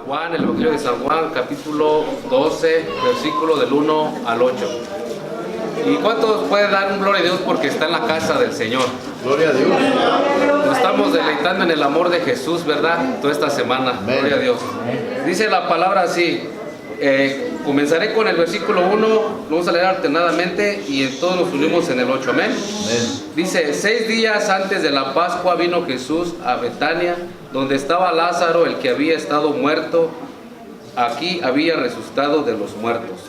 Juan, el Evangelio de San Juan, capítulo 12, versículo del 1 al 8. ¿Y cuántos pueden dar un gloria a Dios porque está en la casa del Señor? Gloria a Dios. Nos estamos deleitando en el amor de Jesús, ¿verdad? Toda esta semana. Amén. Gloria a Dios. Dice la palabra así. Comenzaré con el versículo 1, lo vamos a leer alternadamente y todos nos unimos en el 8. Amén. Amén. Dice: 6 días antes de la Pascua vino Jesús a Betania, donde estaba Lázaro, el que había estado muerto. Aquí había resucitado de los muertos.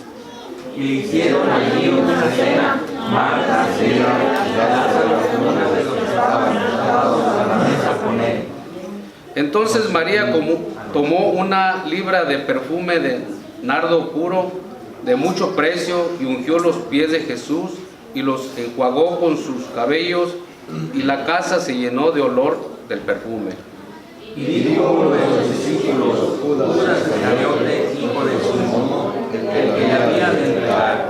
Y le hicieron allí una cena. Marta, María y Lázaro, uno de los que estaban sentados a la mesa con él. Entonces María tomó una libra de perfume de nardo puro, de mucho precio, y ungió los pies de Jesús y los enjuagó con sus cabellos, y la casa se llenó de olor del perfume. Y dijo uno de sus discípulos, Judas Iscariote, hijo de Simón, el que le había de entregar: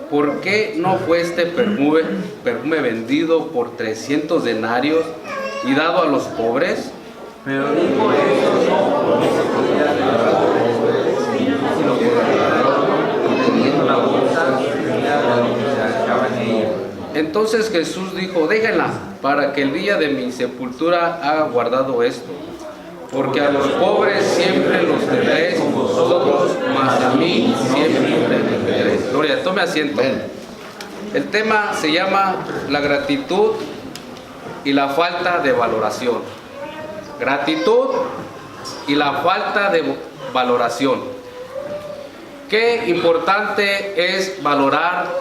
¿Por qué no fue este perfume vendido por 300 denarios y dado a los pobres? Pero dijo esto no porque se podía regalar, si lo podía, teniendo la bolsa tenía de lo que se echaba en ella. Entonces Jesús dijo: déjenla, para que el día de mi sepultura haga guardado esto. Porque a los pobres siempre los tendréis con vosotros, mas a mí siempre me tendréis. Gloria, tome asiento. Amén. El tema se llama la gratitud y la falta de valoración. Gratitud y la falta de valoración. Qué importante es valorar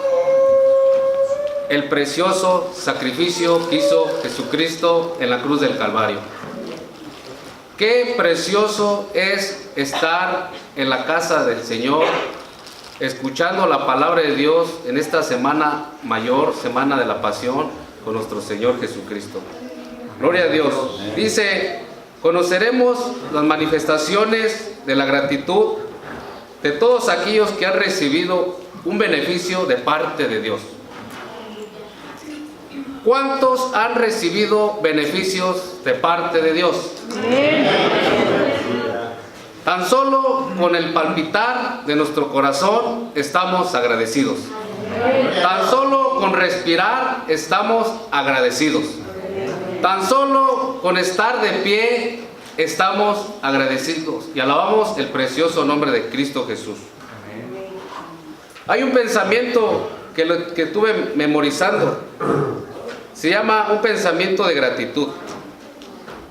el precioso sacrificio que hizo Jesucristo en la cruz del Calvario. Qué precioso es estar en la casa del Señor, escuchando la palabra de Dios en esta semana mayor, semana de la pasión, con nuestro Señor Jesucristo. Gloria a Dios. Dice: conoceremos las manifestaciones de la gratitud de todos aquellos que han recibido un beneficio de parte de Dios. ¿Cuántos han recibido beneficios de parte de Dios? Tan solo con el palpitar de nuestro corazón estamos agradecidos. Tan solo con respirar estamos agradecidos. Tan solo con estar de pie estamos agradecidos y alabamos el precioso nombre de Cristo Jesús. Hay un pensamiento que tuve memorizando. Se llama un pensamiento de gratitud.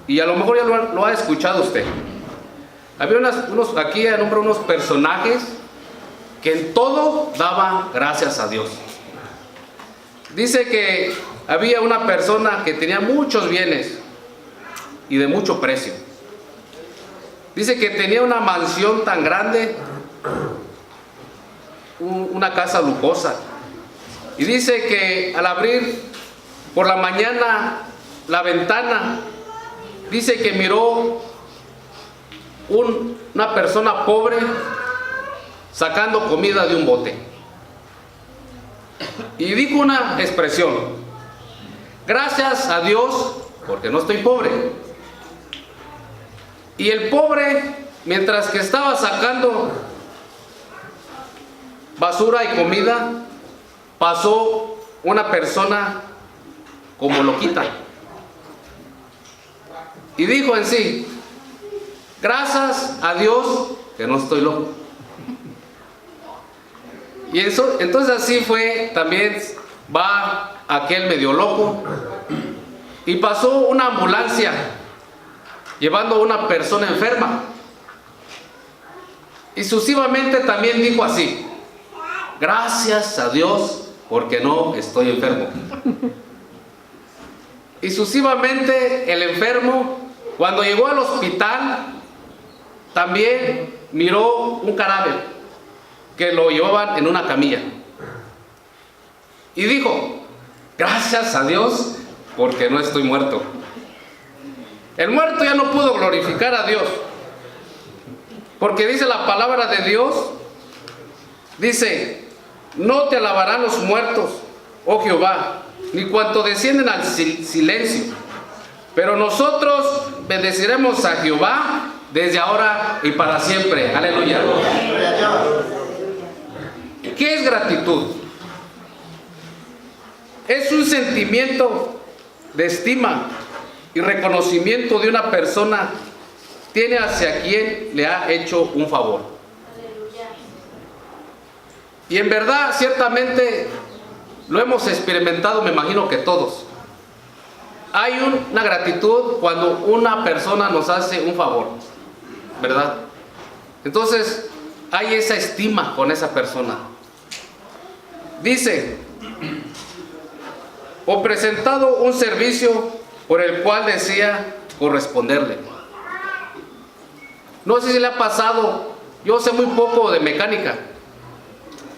Y a lo mejor ya lo ha escuchado usted. Había aquí nombra unos personajes que en todo daban gracias a Dios. Dice que había una persona que tenía muchos bienes y de mucho precio. Dice que tenía una mansión tan grande, una casa lujosa. Y dice que al abrir por la mañana la ventana, dice que miró una persona pobre sacando comida de un bote. Y dijo una expresión: gracias a Dios porque no estoy pobre. Y el pobre, mientras que estaba sacando basura y comida, pasó una persona como loquita. Y dijo en sí: gracias a Dios que no estoy loco. Y entonces así fue, también va aquel medio loco y pasó una ambulancia llevando a una persona enferma. Y sucesivamente también dijo así: gracias a Dios porque no estoy enfermo. Y sucesivamente el enfermo, cuando llegó al hospital, también miró un cadáver que lo llevaban en una camilla. Y dijo: gracias a Dios porque no estoy muerto. El muerto ya no pudo glorificar a Dios, porque dice la palabra de Dios, dice: no te alabarán los muertos, oh Jehová, ni cuanto descienden al silencio. Pero nosotros bendeciremos a Jehová desde ahora y para siempre. Aleluya. ¿Qué es gratitud? Es un sentimiento de estima y reconocimiento de una persona tiene hacia quien le ha hecho un favor. Y en verdad, ciertamente, lo hemos experimentado, me imagino que todos. Hay una gratitud cuando una persona nos hace un favor, ¿verdad? Entonces, hay esa estima con esa persona. Dice, o presentado un servicio por el cual desea corresponderle. No sé si le ha pasado, yo sé muy poco de mecánica,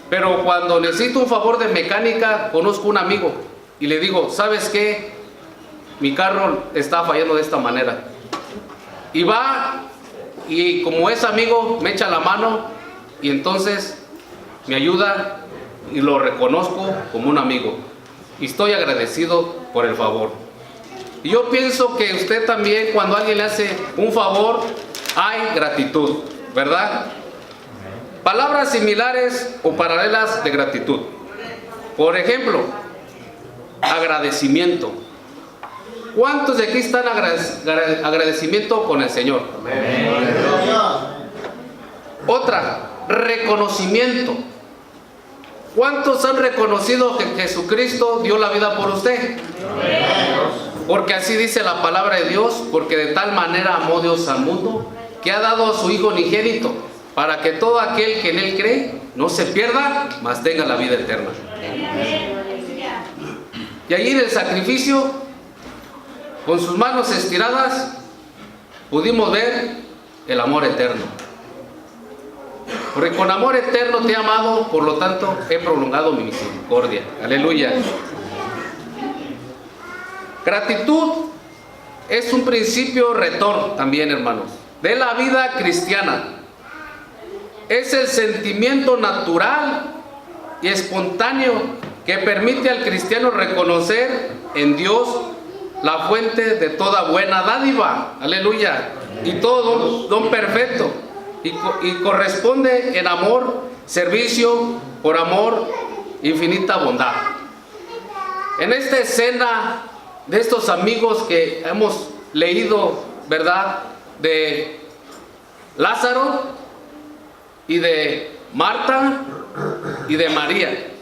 pero cuando necesito un favor de mecánica, conozco un amigo y le digo, ¿sabes qué? Mi carro está fallando de esta manera. Y va, y como es amigo, me echa la mano y entonces me ayuda y lo reconozco como un amigo. Y estoy agradecido por el favor. Y yo pienso que usted también, cuando alguien le hace un favor, hay gratitud, ¿verdad? Palabras similares o paralelas de gratitud. Por ejemplo, agradecimiento. ¿Cuántos de aquí están agradecimiento con el Señor? Otra, reconocimiento. ¿Cuántos han reconocido que Jesucristo dio la vida por usted? Porque así dice la palabra de Dios, porque de tal manera amó Dios al mundo, que ha dado a su Hijo unigénito, para que todo aquel que en Él cree no se pierda, mas tenga la vida eterna. Y allí en el sacrificio, con sus manos estiradas, pudimos ver el amor eterno. Porque con amor eterno te he amado, por lo tanto he prolongado mi misericordia. Aleluya. Gratitud es un principio rector también, hermanos, de la vida cristiana. Es el sentimiento natural y espontáneo que permite al cristiano reconocer en Dios la fuente de toda buena dádiva. Aleluya. Y todo don perfecto. Y corresponde en amor, servicio, por amor, infinita bondad. En esta escena de estos amigos que hemos leído, ¿verdad? De Lázaro y de Marta y de María.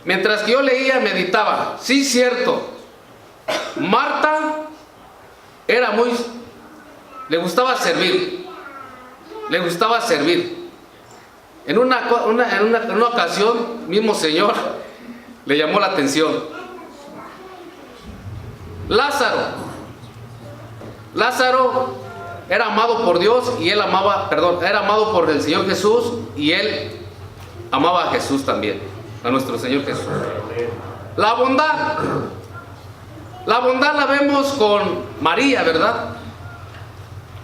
Mientras que yo leía, meditaba, sí, cierto, Marta le gustaba servir. Le gustaba servir. En una ocasión, mismo Señor le llamó la atención. Lázaro era amado por Dios y él era amado por el Señor Jesús y él amaba a Jesús también, a nuestro Señor Jesús. La bondad la vemos con María, ¿verdad?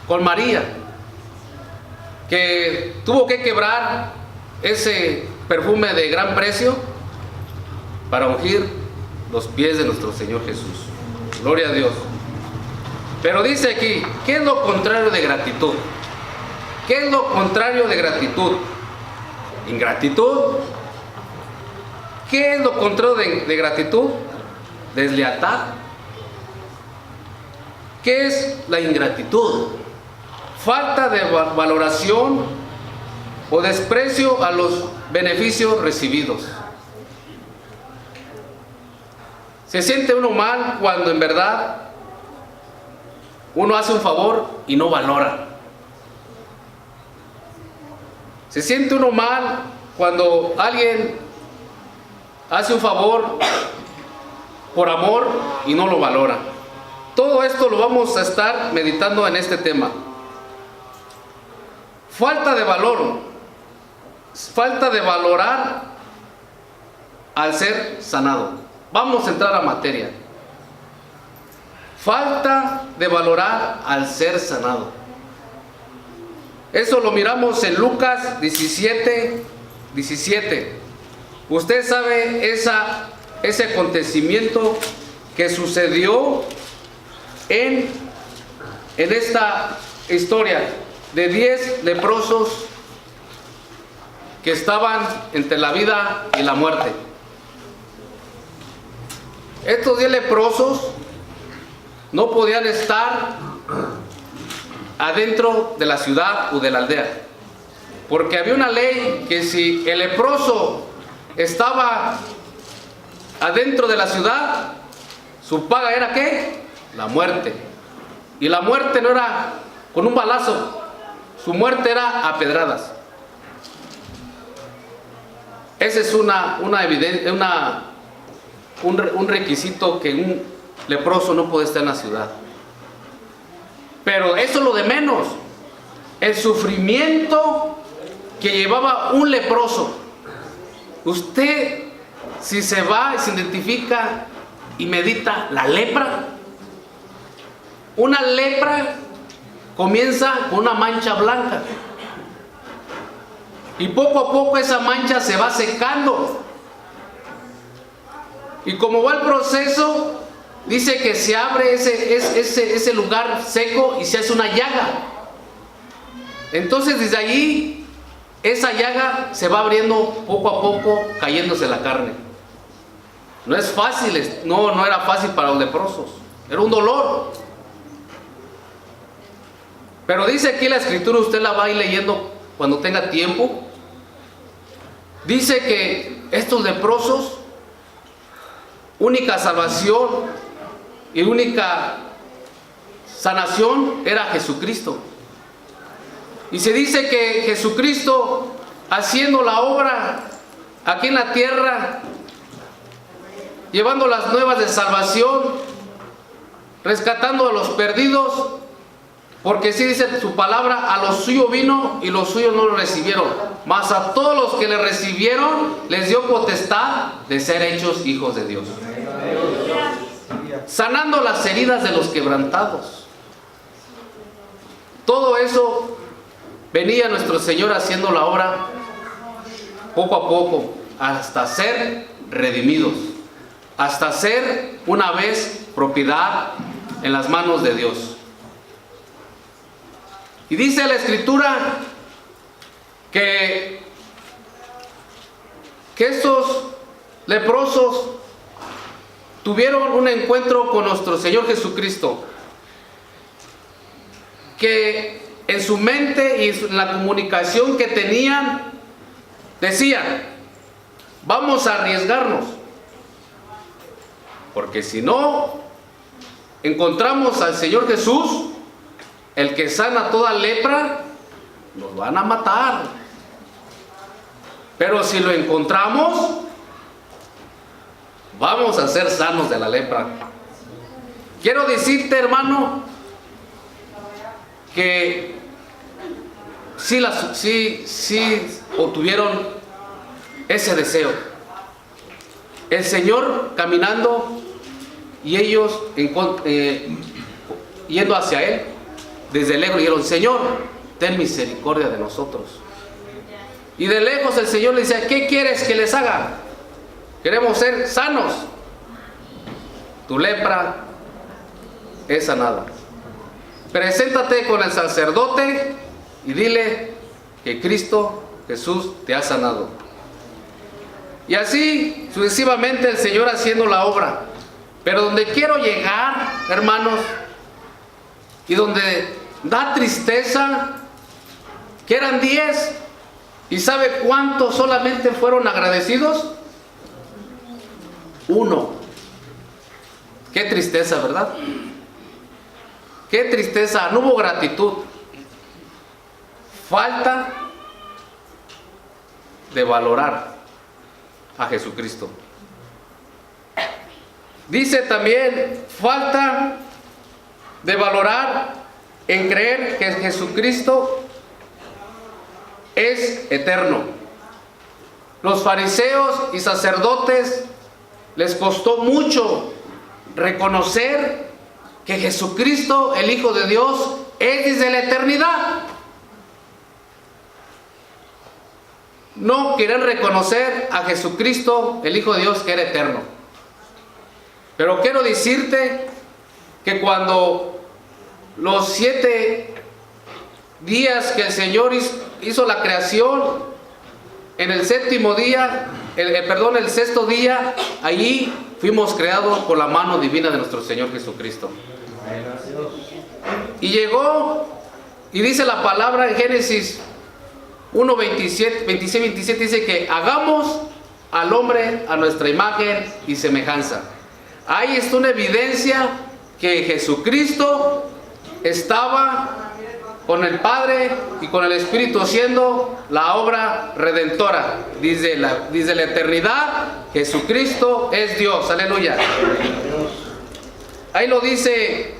Con María, que tuvo que quebrar ese perfume de gran precio para ungir los pies de nuestro Señor Jesús. Gloria a Dios. Pero dice aquí, ¿qué es lo contrario de gratitud? ¿Qué es lo contrario de gratitud? Ingratitud. ¿Qué es lo contrario de gratitud? Deslealtad. ¿Qué es la ingratitud? Falta de valoración o desprecio a los beneficios recibidos. Se siente uno mal cuando en verdad uno hace un favor y no valora. Se siente uno mal cuando alguien hace un favor por amor y no lo valora. Todo esto lo vamos a estar meditando en este tema. Falta de valor, falta de valorar al ser sanado. Vamos a entrar a materia. Falta de valorar al ser sanado. Eso lo miramos en Lucas 17:17. Usted sabe ese acontecimiento que sucedió en esta historia de 10 leprosos que estaban entre la vida y la muerte. Estos 10 leprosos no podían estar adentro de la ciudad o de la aldea, porque había una ley que si el leproso estaba adentro de la ciudad, su paga era ¿qué? La muerte. Y la muerte no era con un balazo, su muerte era a pedradas. Ese es un requisito que un leproso no puede estar en la ciudad. Pero eso es lo de menos. El sufrimiento que llevaba un leproso. Usted, si se va y se identifica y medita la lepra, una lepra comienza con una mancha blanca. Y poco a poco esa mancha se va secando. Y como va el proceso, dice que se abre ese lugar seco y se hace una llaga. Entonces desde allí, esa llaga se va abriendo poco a poco, cayéndose la carne. No es fácil, no era fácil para los leprosos. Era un dolor. Pero dice aquí la escritura, usted la va a ir leyendo cuando tenga tiempo. Dice que estos leprosos, única salvación y única sanación era Jesucristo. Y se dice que Jesucristo, haciendo la obra aquí en la tierra, llevando las nuevas de salvación, rescatando a los perdidos, porque sí dice su palabra, a los suyos vino y los suyos no lo recibieron, mas a todos los que le recibieron les dio potestad de ser hechos hijos de Dios, sanando las heridas de los quebrantados. Todo eso venía nuestro Señor haciendo la obra poco a poco, hasta ser redimidos, hasta ser una vez propiedad en las manos de Dios. Y dice la escritura que estos leprosos tuvieron un encuentro con nuestro Señor Jesucristo, que en su mente y en la comunicación que tenían, decían: vamos a arriesgarnos, porque si no encontramos al Señor Jesús, el que sana toda lepra, nos van a matar. Pero si lo encontramos, vamos a ser sanos de la lepra. Quiero decirte, hermano, que sí obtuvieron ese deseo. El Señor caminando y ellos yendo hacia Él, desde lejos dijeron: Señor, ten misericordia de nosotros. Y de lejos el Señor le dice: ¿qué quieres que les haga? Queremos ser sanos. Tu lepra es sanada. Preséntate con el sacerdote y dile que Cristo Jesús te ha sanado. Y así sucesivamente el Señor haciendo la obra. Pero donde quiero llegar, hermanos, y donde da tristeza, que eran 10, ¿y sabe cuántos solamente fueron agradecidos? 1. Qué tristeza, ¿verdad? Qué tristeza, no hubo gratitud. Falta de valorar a Jesucristo. Dice también, falta de valorar en creer que Jesucristo es eterno. Los fariseos y sacerdotes les costó mucho reconocer que Jesucristo, el Hijo de Dios, es desde la eternidad. No quieren reconocer a Jesucristo, el Hijo de Dios, que era eterno. Pero quiero decirte que cuando los 7 días que el Señor hizo la creación, en el séptimo día, el sexto día, allí fuimos creados por la mano divina de nuestro Señor Jesucristo. Y llegó, y dice la palabra en Génesis 1, 26, 27, dice que hagamos al hombre a nuestra imagen y semejanza. Ahí está una evidencia que Jesucristo estaba con el Padre y con el Espíritu haciendo la obra redentora. Desde la eternidad, Jesucristo es Dios. Aleluya. Ahí lo dice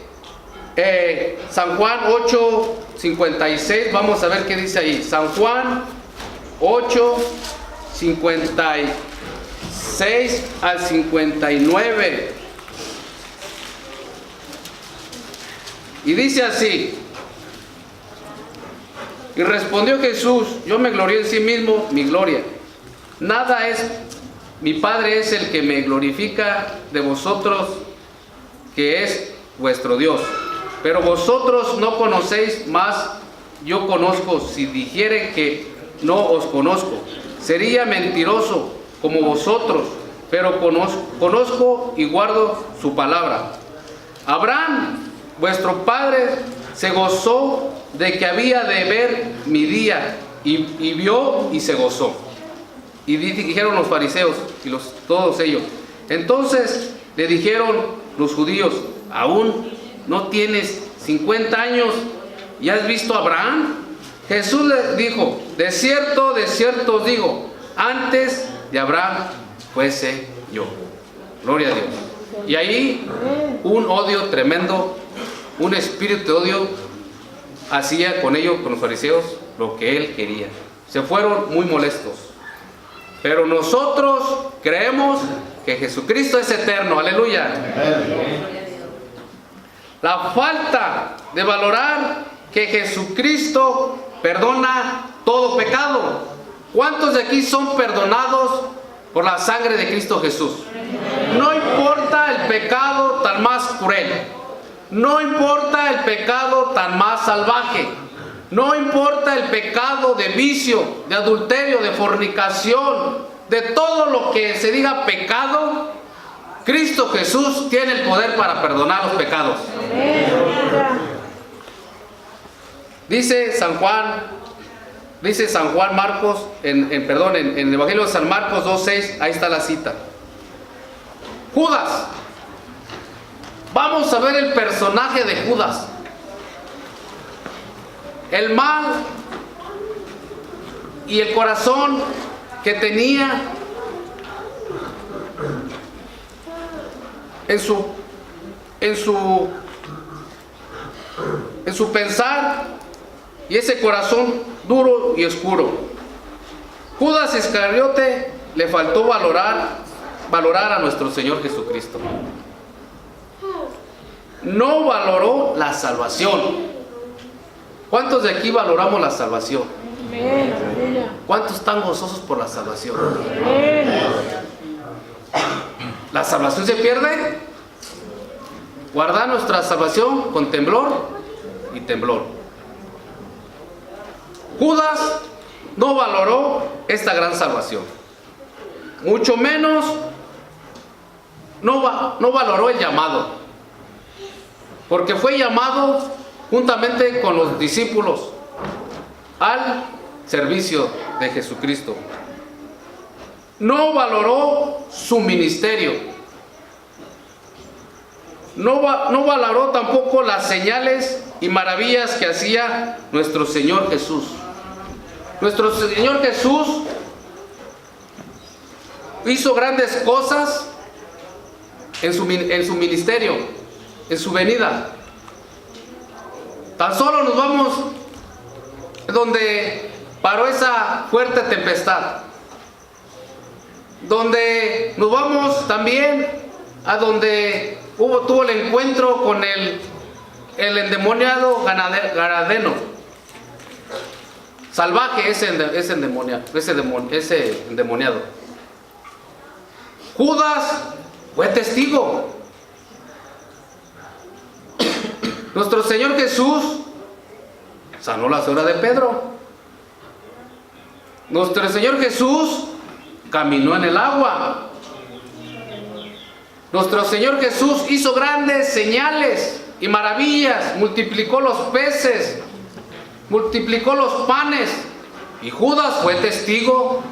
San Juan 8, 56. Vamos a ver qué dice ahí. San Juan 8, 56 al 59. Y dice así: y respondió Jesús, yo me glorié en sí mismo, mi gloria. Nada es, mi Padre es el que me glorifica de vosotros, que es vuestro Dios. Pero vosotros no conocéis, más yo conozco. Si dijere que no os conozco, sería mentiroso como vosotros, pero conozco y guardo su palabra. Abraham, vuestro padre, se gozó de que había de ver mi día, y vio y se gozó. Y dijeron los fariseos y todos ellos. Entonces le dijeron los judíos: ¿aún no tienes 50 años y has visto a Abraham? Jesús les dijo: de cierto os digo, antes de Abraham fuese yo. Gloria a Dios. Y ahí un odio tremendo, un espíritu de odio hacía con ellos, con los fariseos, lo que él quería. Se fueron muy molestos. Pero nosotros creemos que Jesucristo es eterno. Aleluya. La falta de valorar que Jesucristo perdona todo pecado. ¿Cuántos de aquí son perdonados por la sangre de Cristo Jesús? No importa el pecado tan más cruel. No importa el pecado tan más salvaje. No importa el pecado de vicio, de adulterio, de fornicación, de todo lo que se diga pecado. Cristo Jesús tiene el poder para perdonar los pecados. Dice San Juan Marcos, en el Evangelio de San Marcos 2:6, ahí está la cita. Judas. Vamos a ver el personaje de Judas. El mal y el corazón que tenía en su pensar, y ese corazón duro y oscuro. Judas Iscariote le faltó valorar a nuestro Señor Jesucristo. No valoró la salvación. ¿Cuántos de aquí valoramos la salvación? ¿Cuántos están gozosos por la salvación? ¿La salvación se pierde? Guardar nuestra salvación con temblor y temblor. Judas no valoró esta gran salvación. Mucho menos no valoró el llamado. Porque fue llamado juntamente con los discípulos al servicio de Jesucristo. No valoró su ministerio. No valoró tampoco las señales y maravillas que hacía nuestro Señor Jesús. Nuestro Señor Jesús hizo grandes cosas en su ministerio, en su venida. Tan solo nos vamos donde paró esa fuerte tempestad, donde nos vamos también a donde tuvo el encuentro con el endemoniado Gadareno, salvaje, ese endemoniado. Judas fue testigo. Nuestro Señor Jesús sanó la suegra de Pedro. Nuestro Señor Jesús caminó en el agua. Nuestro Señor Jesús hizo grandes señales y maravillas, multiplicó los peces, multiplicó los panes, y Judas fue testigo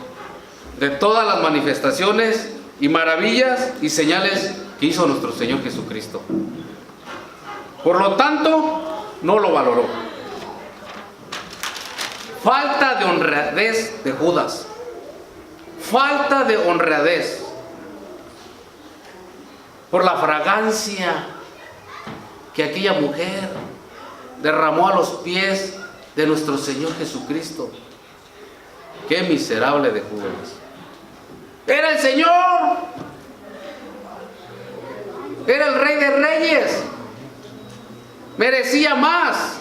de todas las manifestaciones y maravillas y señales que hizo nuestro Señor Jesucristo. Por lo tanto, no lo valoró. Falta de honradez de Judas. Falta de honradez. Por la fragancia que aquella mujer derramó a los pies de nuestro Señor Jesucristo. Qué miserable de Judas. Era el Señor. Era el Rey de Reyes. Merecía más.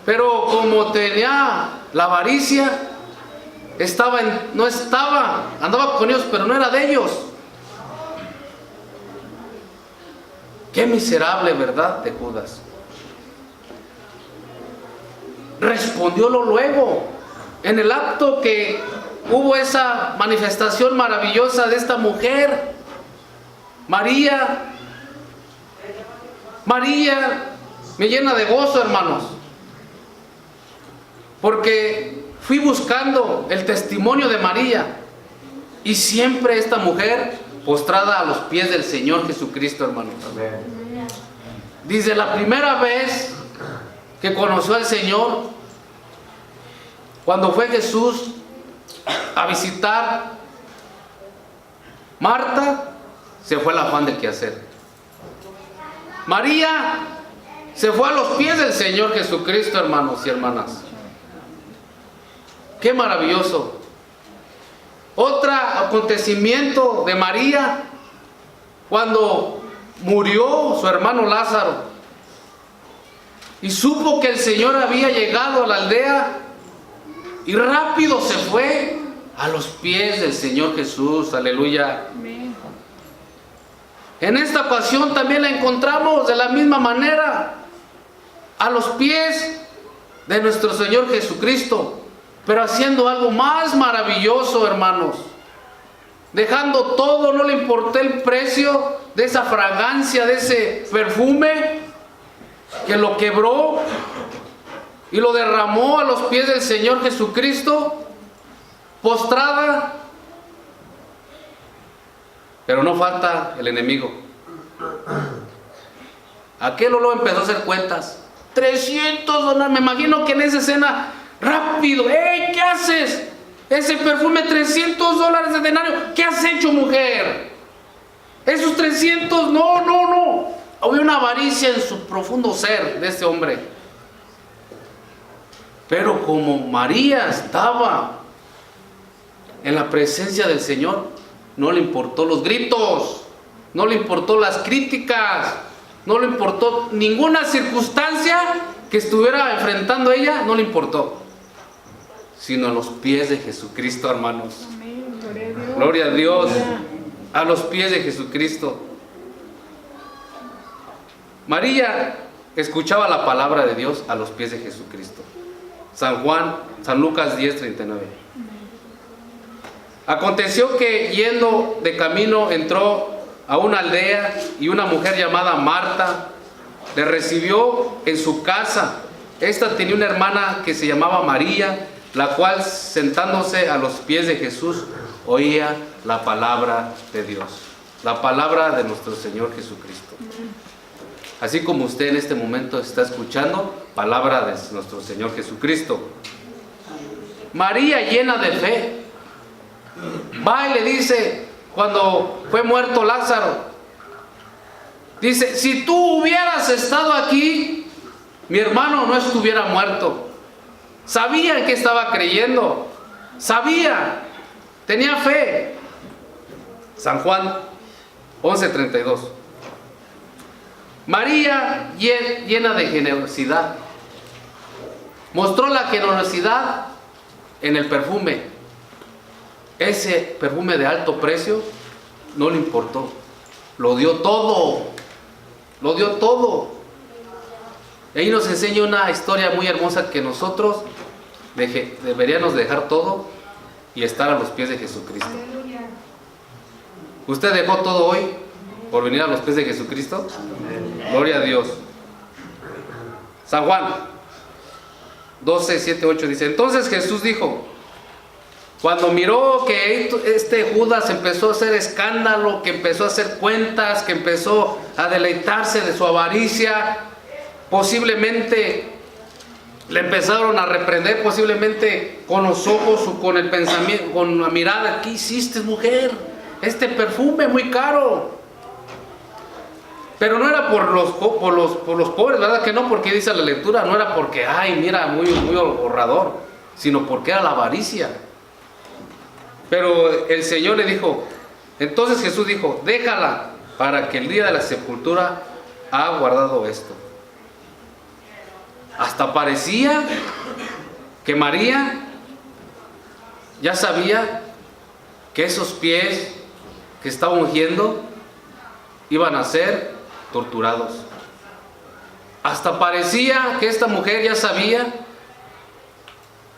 Pero como tenía la avaricia, andaba con ellos, pero no era de ellos. Qué miserable, ¿verdad?, de Judas. Respondiólo luego, en el acto que hubo esa manifestación maravillosa de esta mujer, María. María me llena de gozo, hermanos, porque fui buscando el testimonio de María, y siempre esta mujer postrada a los pies del Señor Jesucristo, hermanos. Desde la primera vez que conoció al Señor, cuando fue Jesús a visitar Marta, se fue al afán del quehacer. María se fue a los pies del Señor Jesucristo, hermanos y hermanas. Qué maravilloso. Otro acontecimiento de María, cuando murió su hermano Lázaro y supo que el Señor había llegado a la aldea, y rápido se fue a los pies del Señor Jesús. Aleluya. En esta ocasión también la encontramos de la misma manera, a los pies de nuestro Señor Jesucristo, pero haciendo algo más maravilloso, hermanos. Dejando todo, no le importó el precio de esa fragancia, de ese perfume, que lo quebró y lo derramó a los pies del Señor Jesucristo, postrada. Pero no falta el enemigo. Aquel luego empezó a hacer cuentas. 300 dólares. Me imagino que en esa escena, rápido. ¡Ey! ¿Qué haces? Ese perfume, 300 dólares de denario. ¿Qué has hecho, mujer? Esos 300, no. Había una avaricia en su profundo ser de este hombre. Pero como María estaba en la presencia del Señor, no le importó los gritos, no le importó las críticas, no le importó ninguna circunstancia que estuviera enfrentando ella, no le importó, sino a los pies de Jesucristo, hermanos. Amén. Gloria a Dios. A los pies de Jesucristo. María escuchaba la palabra de Dios a los pies de Jesucristo. San Lucas 10:39. Aconteció que yendo de camino entró a una aldea, y una mujer llamada Marta le recibió en su casa. Esta tenía una hermana que se llamaba María, la cual, sentándose a los pies de Jesús, oía la palabra de Dios, la palabra de nuestro Señor Jesucristo. Así como usted en este momento está escuchando palabra de nuestro Señor Jesucristo. María, llena de fe, va y le dice, cuando fue muerto Lázaro, dice: si tú hubieras estado aquí, mi hermano no estuviera muerto. Sabía en qué estaba creyendo, sabía, tenía fe. San Juan 11:32. María, llena de generosidad, mostró la generosidad en el perfume. Ese perfume de alto precio no le importó, lo dio todo, lo dio todo. Y ahí nos enseña una historia muy hermosa que nosotros deberíamos dejar todo y estar a los pies de Jesucristo. ¿Usted dejó todo hoy por venir a los pies de Jesucristo? Gloria a Dios. San Juan 12, 7, 8 dice: entonces Jesús dijo, cuando miró que este Judas empezó a hacer escándalo, que empezó a hacer cuentas, que empezó a deleitarse de su avaricia, posiblemente le empezaron a reprender, posiblemente con los ojos o con el pensamiento, con la mirada: ¿qué hiciste, mujer? Este perfume muy caro. Pero no era por los pobres, ¿verdad que no? Porque dice la lectura, no era porque, ay, mira, muy ahorrador, sino porque era la avaricia. Pero el Señor le dijo, entonces Jesús dijo, déjala, para que el día de la sepultura ha guardado esto. Hasta parecía que María ya sabía que esos pies que estaba ungiendo iban a ser torturados. Hasta parecía que esta mujer ya sabía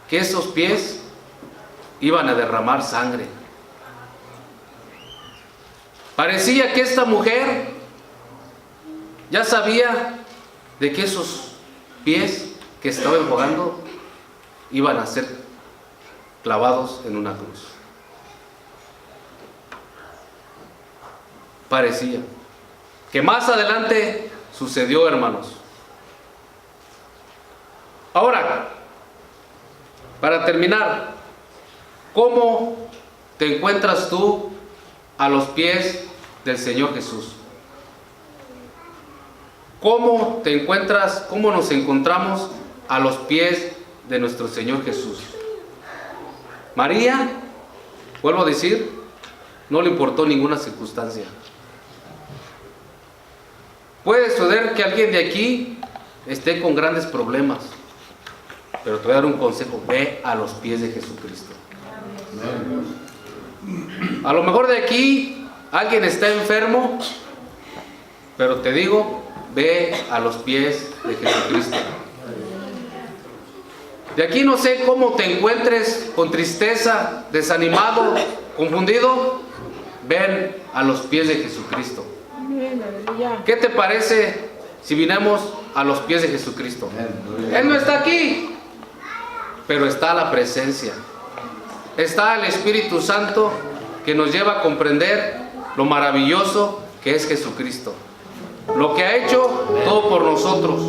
que esos pies iban a derramar sangre. Parecía que esta mujer ya sabía de que esos pies que estaba enjuagando iban a ser clavados en una cruz. Parecía que más adelante sucedió, hermanos. Ahora, para terminar, ¿cómo te encuentras tú a los pies del Señor Jesús? ¿Cómo te encuentras, cómo nos encontramos a los pies de nuestro Señor Jesús? María, vuelvo a decir, no le importó ninguna circunstancia. Puede suceder que alguien de aquí esté con grandes problemas, pero te voy a dar un consejo: ve a los pies de Jesucristo. A lo mejor de aquí alguien está enfermo, pero te digo, ve a los pies de Jesucristo. De aquí no sé cómo te encuentres, con tristeza, desanimado, confundido, ven a los pies de Jesucristo. ¿Qué te parece si vinimos a los pies de Jesucristo? Él no está aquí, pero está la presencia. Está el Espíritu Santo que nos lleva a comprender lo maravilloso que es Jesucristo. Lo que ha hecho todo por nosotros.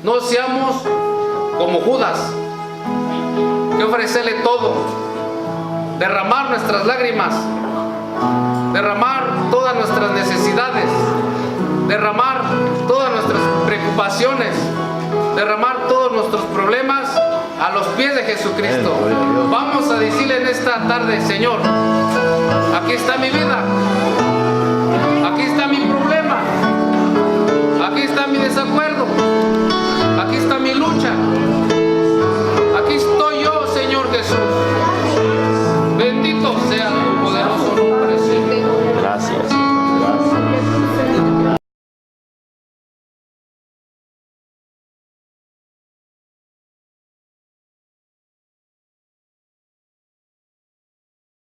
No seamos como Judas, que ofrecerle todo, derramar nuestras lágrimas, derramar todas nuestras necesidades, derramar todas nuestras preocupaciones, derramar todos nuestros problemas a los pies de Jesucristo. Vamos a decirle en esta tarde: Señor,